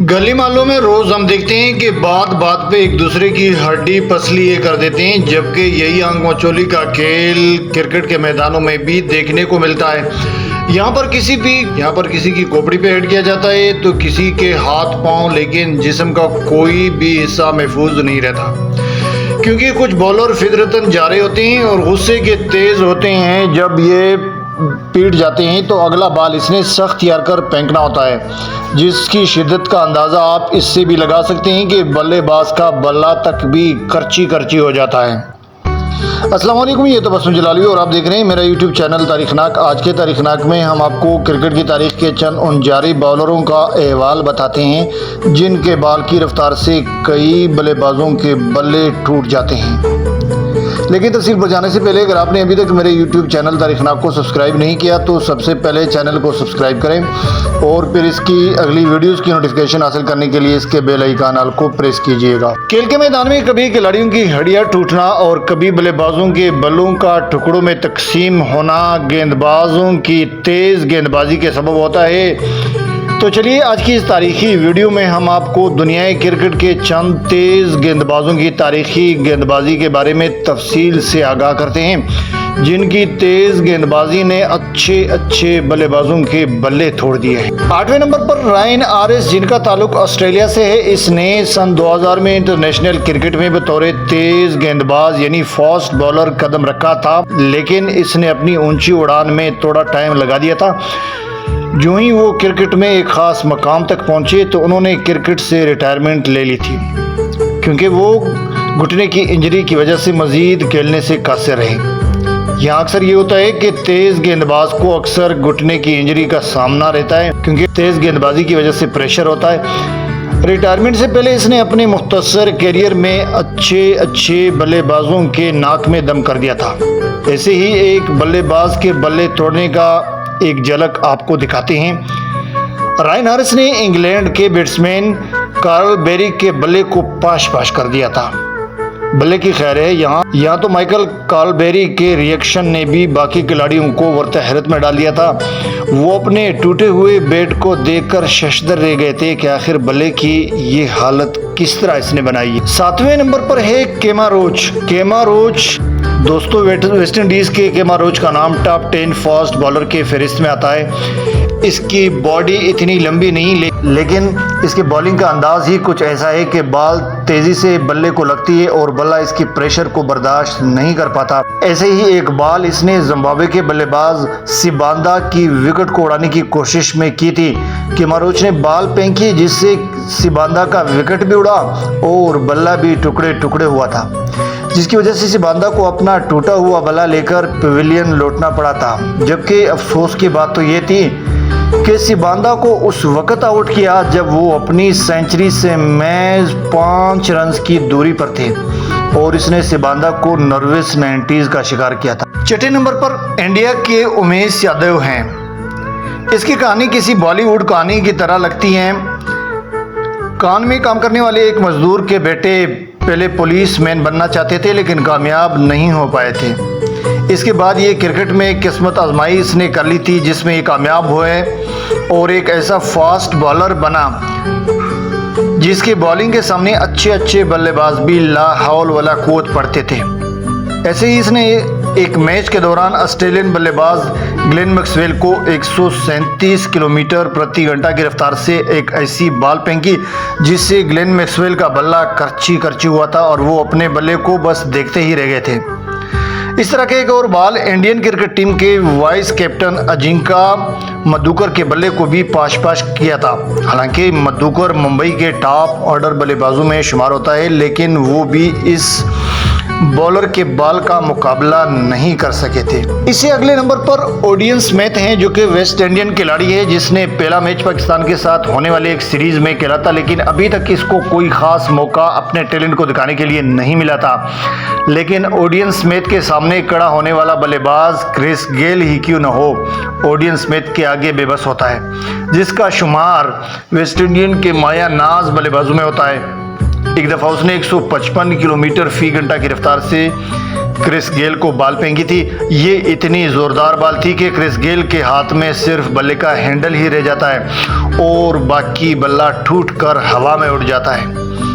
गली मोहल्लों में रोज हम देखते हैं कि बात बात पे एक दूसरे की हड्डी पसली ये कर देते हैं, जबकि यही आंख मचोली का खेल क्रिकेट के मैदानों में भी देखने को मिलता है। यहाँ पर किसी की खोपड़ी पे हेड किया जाता है तो किसी के हाथ पांव, लेकिन जिस्म का कोई भी हिस्सा महफूज नहीं रहता, क्योंकि कुछ बॉलर फितरतन जा रहे होते हैं और गुस्से के तेज होते हैं। जब ये पीट जाते हैं तो अगला बाल इसने सख्त यार कर फेंकना होता है, जिसकी शिद्दत का अंदाज़ा आप इससे भी लगा सकते हैं कि बल्लेबाज का बल्ला तक भी करची करची हो जाता है। अस्सलाम वालेकुम, ये तो बसम जलाली और आप देख रहे हैं मेरा यूट्यूब चैनल तारीखनाक। आज के तारीखनाक में हम आपको क्रिकेट की तारीख के चंद उन जारी बॉलरों का अहवाल बताते हैं जिनके बाल की रफ्तार से कई बल्लेबाजों के बल्ले टूट जाते हैं। लेकिन तफसील पर जाने से पहले अगर आपने अभी तक मेरे YouTube चैनल तारीखनाक को सब्सक्राइब नहीं किया तो सबसे पहले चैनल को सब्सक्राइब करें और फिर इसकी अगली वीडियोस की नोटिफिकेशन हासिल करने के लिए इसके बेल आइकन को प्रेस कीजिएगा। खेल के मैदान में कभी खिलाड़ियों की हड्डियां टूटना और कभी बल्लेबाजों के बल्लों का टुकड़ों में तकसीम होना गेंदबाजों की तेज गेंदबाजी के सबब होता है। तो चलिए आज की इस तारीखी वीडियो में हम आपको दुनियाई क्रिकेट के चंद तेज़ गेंदबाजों की तारीखी गेंदबाजी के बारे में तफसील से आगाह करते हैं, जिनकी तेज़ गेंदबाजी ने अच्छे बल्लेबाजों के बल्ले तोड़ दिए हैं। 8वें नंबर पर रायन आरिस, जिनका ताल्लुक ऑस्ट्रेलिया से है। इसने सन 2000 में इंटरनेशनल क्रिकेट में बतौर तेज़ गेंदबाज यानी फास्ट बॉलर कदम रखा था, लेकिन इसने अपनी ऊंची उड़ान में थोड़ा टाइम लगा दिया था। जो ही वो क्रिकेट में एक ख़ास मकाम तक पहुंचे तो उन्होंने क्रिकेट से रिटायरमेंट ले ली थी, क्योंकि वो घुटने की इंजरी की वजह से मज़ीद खेलने से कासिर रहे। यहाँ अक्सर ये होता है कि तेज़ गेंदबाज को अक्सर घुटने की इंजरी का सामना रहता है, क्योंकि तेज़ गेंदबाजी की वजह से प्रेशर होता है। रिटायरमेंट से पहले इसने अपने मुख्तसर करियर में अच्छे बल्लेबाजों के नाक में दम कर दिया था। ऐसे ही एक बल्लेबाज के बल्ले तोड़ने का एक झलक आपको दिखाते हैं। रायन आरिस ने इंग्लैंड के बैट्समैन कार्ल बेरी के बल्ले को पाश कर दिया था। बल्ले की खैर है, यहाँ तो माइकल कार्ल बेरी के रिएक्शन ने भी बाकी खिलाड़ियों को वर्त हैरत में डाल दिया था। वो अपने टूटे हुए बैट को देखकर शशदर रह गए थे कि आखिर बल्ले की ये हालत किस तरह इसने बनाई। 7वें नंबर पर है केमा रोच। दोस्तों, वेस्ट इंडीज़ के केमा रोच का नाम टॉप 10 फास्ट बॉलर के फहरिस्त में आता है। इसकी बॉडी इतनी लंबी नहीं, लेकिन इसके बॉलिंग का अंदाज ही कुछ ऐसा है कि बॉल तेज़ी से बल्ले को लगती है और बल्ला इसकी प्रेशर को बर्दाश्त नहीं कर पाता। ऐसे ही एक बॉल इसने जिम्बाब्वे के बल्लेबाज सिबांदा की विकेट को उड़ाने की कोशिश में की थी। केमा रोच ने बॉल फेंकी जिससे सिबांदा का विकेट भी उड़ा और बल्ला भी टुकड़े हुआ था, जिसकी वजह से सिबांदा को अपना टूटा हुआ बल्ला लेकर पवेलियन लौटना पड़ा था। जबकि अफसोस की बात तो ये थी कि सिबांदा को उस वक्त आउट किया जब वो अपनी सेंचुरी से महज 5 रन की दूरी पर थे और इसने सिबांदा को नर्वस 90s का शिकार किया था। 6ठे नंबर पर इंडिया के उमेश यादव हैं। इसकी कहानी किसी बॉलीवुड कहानी की तरह लगती है। कान में काम करने वाले एक मजदूर के बेटे पहले पुलिस मैन बनना चाहते थे, लेकिन कामयाब नहीं हो पाए थे। इसके बाद ये क्रिकेट में किस्मत आजमाई इसने कर ली थी, जिसमें ये कामयाब हुए और एक ऐसा फास्ट बॉलर बना जिसके बॉलिंग के सामने अच्छे बल्लेबाज भी ला हौल वाला कूद पड़ते थे। ऐसे ही इसने एक मैच के दौरान ऑस्ट्रेलियन बल्लेबाज ग्लेन मैक्सवेल को 137 किलोमीटर प्रति घंटा की रफ्तार से एक ऐसी बॉल फेंकी जिससे ग्लेन मैक्सवेल का बल्ला करची हुआ था और वो अपने बल्ले को बस देखते ही रह गए थे। इस तरह के एक और बॉल इंडियन क्रिकेट टीम के वाइस कैप्टन अजिंका मधुकर के बल्ले को भी पाश किया था। हालांकि मधुकर मुंबई के टॉप ऑर्डर बल्लेबाजों में शुमार होता है, लेकिन वो भी इस बॉलर के बॉल का मुकाबला नहीं कर सके थे। इससे अगले नंबर पर ओडियन स्मिथ हैं, जो कि वेस्ट इंडियन खिलाड़ी है, जिसने पहला मैच पाकिस्तान के साथ होने वाले एक सीरीज में खेला था, लेकिन अभी तक इसको कोई खास मौका अपने टैलेंट को दिखाने के लिए नहीं मिला था। लेकिन ओडियन स्मिथ के सामने खड़ा होने वाला बल्लेबाज क्रिस गेल ही क्यों न हो, ओडियन स्मिथ के आगे बेबस होता है, जिसका शुमार वेस्ट इंडियन के माया नाज बल्लेबाजों में होता है। एक दफ़ा उसने 155 किलोमीटर फी घंटा की रफ्तार से क्रिस गेल को बॉल फेंकी थी। ये इतनी ज़ोरदार बॉल थी कि क्रिस गेल के हाथ में सिर्फ बल्ले का हैंडल ही रह जाता है और बाकी बल्ला टूट कर हवा में उड़ जाता है।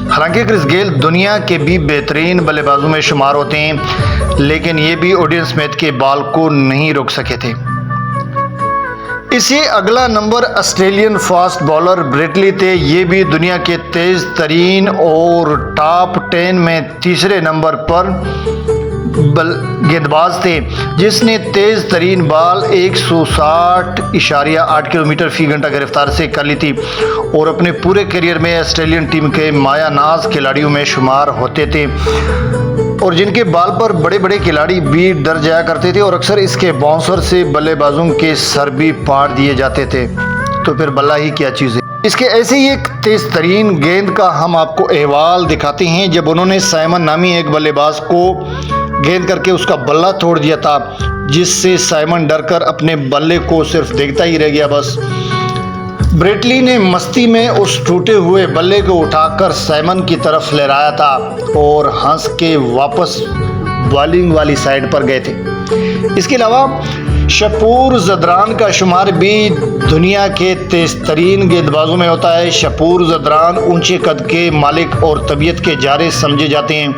हालांकि क्रिस गेल दुनिया के भी बेहतरीन बल्लेबाजों में शुमार होते हैं, लेकिन ये भी ओडियन स्मिथ के बॉल को नहीं रोक सके थे। इसी अगला number Australian fast bowler Brett Lee थे। ये भी दुनिया के तेज़ तरीन और टॉप 10 में तीसरे नंबर पर गेंदबाज थे, जिसने तेज़ तरीन बॉल 160.8 किलोमीटर फी घंटा की रफ्तार से कर ली थी और अपने पूरे करियर में ऑस्ट्रेलियन टीम के मायानाज खिलाड़ियों में शुमार होते थे और जिनके बॉल पर बड़े बड़े खिलाड़ी भी डर जाया करते थे और अक्सर इसके बाउंसर से बल्लेबाजों के सर भी पाड़ दिए जाते थे। तो फिर बल्ला ही क्या चीज़ है। इसके ऐसे ही एक तेज़ तरीन गेंद का हम आपको अहवाल दिखाते हैं जब उन्होंने साइमन नामी एक बल्लेबाज को गेंद करके उसका बल्ला तोड़ दिया था, जिससे साइमन डरकर अपने बल्ले को सिर्फ देखता ही रह गया। बस ब्रेटली ने मस्ती में उस टूटे हुए बल्ले को उठाकर साइमन की तरफ लहराया था और हंस के वापस बॉलिंग वाली साइड पर गए थे। इसके अलावा शपूर ज़दरान का शुमार भी दुनिया के तेज़ तरीन गेंदबाजों में होता है। शपूर ज़दरान ऊंचे कद के मालिक और तबीयत के जारे समझे जाते हैं।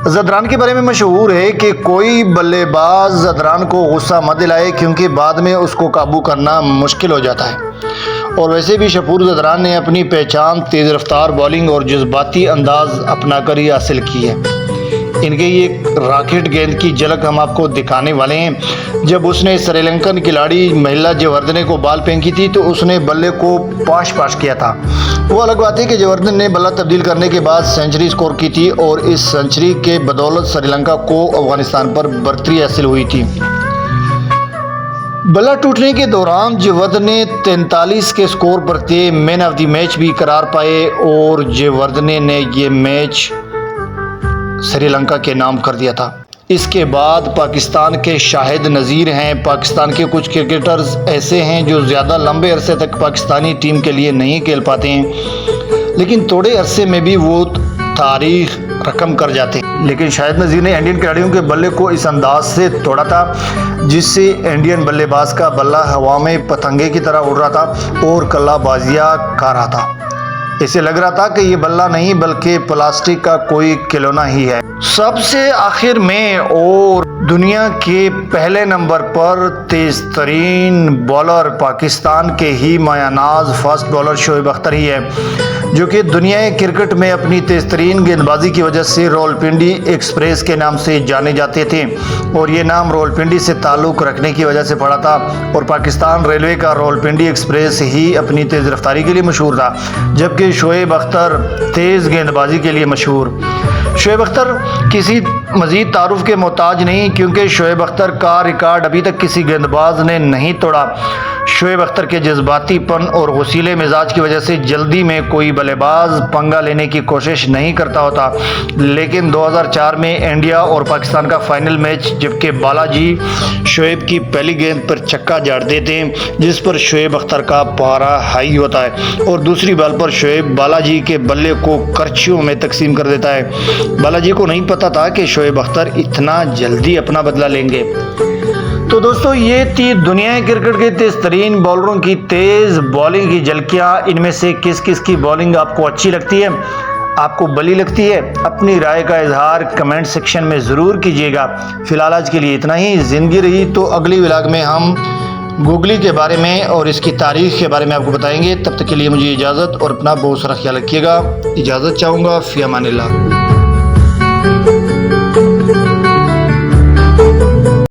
ज़दरान के बारे में मशहूर है कि कोई बल्लेबाज ज़दरान को गुस्सा मत दिलाए, क्योंकि बाद में उसको काबू करना मुश्किल हो जाता है। और वैसे भी शपूर ज़दरान ने अपनी पहचान तेज़ रफ्तार बॉलिंग और जज्बाती अंदाज अपनाकर ही हासिल की है। इनके ये रॉकेट गेंद की झलक हम आपको दिखाने वाले हैं। जब उसने श्रीलंकन खिलाड़ी महिला जयवर्धने को बॉल फेंकी थी तो उसने बल्ले को पाश किया था। वो अलग बात है कि जयवर्धन ने बल्ला तब्दील करने के बाद सेंचुरी स्कोर की थी और इस सेंचुरी के बदौलत श्रीलंका को अफगानिस्तान पर बढ़तरी हासिल हुई थी। बल्ला टूटने के दौरान जयवर्धन ने 43 के स्कोर पर मैन ऑफ द मैच भी करार पाए और जयवर्धन ने ये मैच श्रीलंका के नाम कर दिया था। इसके बाद पाकिस्तान के शाहिद नज़ीर हैं। पाकिस्तान के कुछ क्रिकेटर्स ऐसे हैं जो ज़्यादा लंबे अरसे तक पाकिस्तानी टीम के लिए नहीं खेल पाते हैं, लेकिन थोड़े अरसे में भी वो तारीख रकम कर जाते हैं। लेकिन शाहिद नज़ीर ने इंडियन खिलाड़ियों के बल्ले को इस अंदाज से तोड़ा था जिससे इंडियन बल्लेबाज का बल्ला हवा में पतंगे की तरह उड़ रहा था और कल्लाबाजियाँ कर रहा था। इसे लग रहा था कि ये बल्ला नहीं बल्कि प्लास्टिक का कोई खिलौना ही है। सबसे आखिर में और दुनिया के पहले नंबर पर तेज़ तरीन बॉलर पाकिस्तान के ही मायानाज फास्ट बॉलर शोएब अख्तर ही है, जो कि दुनिया क्रिकेट में अपनी तेज़ तरीन गेंदबाजी की वजह से रावलपिंडी एक्सप्रेस के नाम से जाने जाते थे और ये नाम रावलपिंडी से ताल्लुक़ रखने की वजह से पड़ा था। और पाकिस्तान रेलवे का रावलपिंडी एक्सप्रेस ही अपनी तेज़ रफ्तारी के लिए मशहूर था, जबकि शोएब अख्तर तेज़ गेंदबाजी के लिए मशहूर। शोएब अख्तर किसी मज़ीद तारुफ के मोहताज नहीं, क्योंकि शोएब अख्तर का रिकॉर्ड अभी तक किसी गेंदबाज ने नहीं तोड़ा। शोएब अख्तर के जज्बातीपन और हुसीले मिजाज की वजह से जल्दी में कोई बल्लेबाज पंगा लेने की कोशिश नहीं करता होता। लेकिन 2004 में इंडिया और पाकिस्तान का फाइनल मैच, जबकि बालाजी शोएब की पहली गेंद पर छक्का जड़ देते हैं, जिस पर शोएब अख्तर का पारा हाई होता है और दूसरी बॉल पर शोएब बालाजी के बल्ले को करछियों में तकसीम कर देता है। बालाजी को नहीं पता था कि शोएब अख्तर इतना जल्दी अपना बदला लेंगे। तो दोस्तों, ये थी दुनिया क्रिकेट के तेज़ तरीन बॉलरों की तेज़ बॉलिंग की झलकियाँ। इनमें से किस किस की बॉलिंग आपको अच्छी लगती है, आपको बली लगती है? अपनी राय का इजहार कमेंट सेक्शन में ज़रूर कीजिएगा। फ़िलहाल आज के लिए इतना ही। ज़िंदगी रही तो अगली व्लॉग में हम गूगली के बारे में और इसकी तारीख के बारे में आपको बताएंगे। तब तक के लिए मुझे इजाज़त और अपना बहुत सारा ख्याल रखिएगा। इजाज़त चाहूँगा। फ़ी अमानिल्लाह।